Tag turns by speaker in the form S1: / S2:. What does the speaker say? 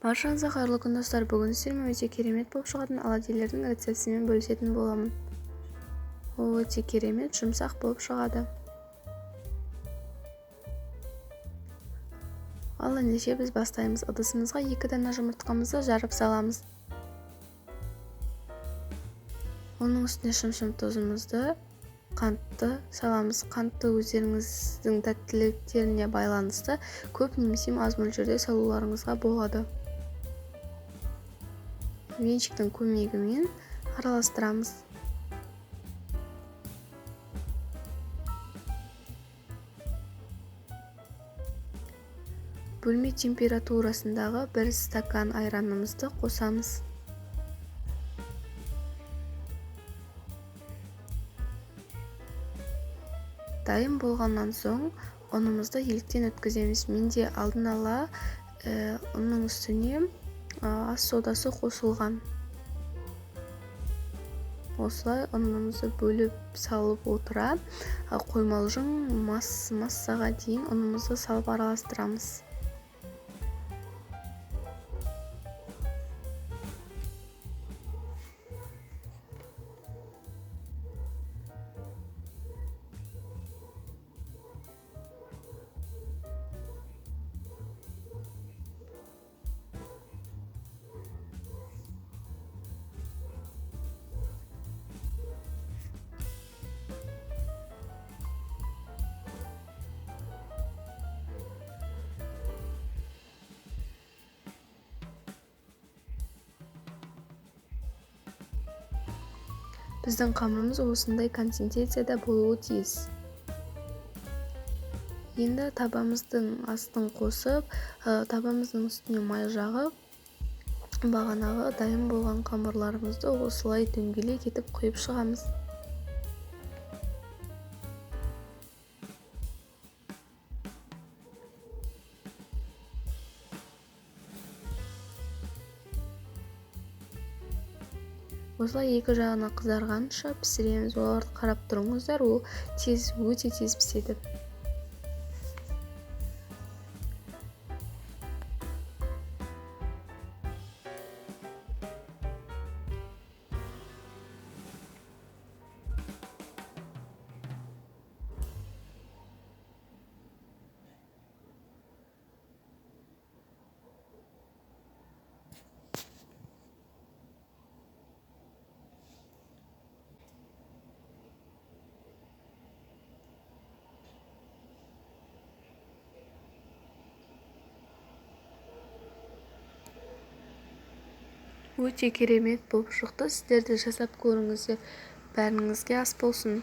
S1: Баршаңызға қайырлы күн достар. Бүгін сіздермен өте керемет болып шығатын оладьилердің рецептімен бөлісетін боламын. Ол өте керемет, жұмсақ болып шығады. Ал ендеше біз бастаймыз. Ыдысымызға 2 дана жұмыртқамызды жарып саламыз. Оның үстіне шым тұзымызды, қантты саламыз. Қантты өздеріңіздің тәттіліктеріне байланысты көп немесе аз мөлшерде салуларыңызға болады. Венчиктің көмегімен араластырамыз. Бөлме температурасындағы 1 стакан айранымызды қосамыз. Дайын болғаннан соң ұнымызды еліктен өткіземіз. Менде алдын ала ұнның үстіне ас содасы қосылған. Осылай ұнымызды бөліп салып отыра, қоймалжың массаға дейін ұнымызды салып араластырамыз. Біздің қамырымыз осындай консистенцияда болуы тиіс. Енді табамыздың астын қосып, табамыздың үстіне май жағып, бағанағы дайын болған қамырларымызды осылай дөңгелек етіп құйып шығамыз. Осылай екі жағына қызарғанша пісіреміз. Оларды қарап тұрыңыздар, ол өте тез піседі. Өте керемет болып шықты. Сіздер де жасап көріңіздер. Бәріңізге ас болсын.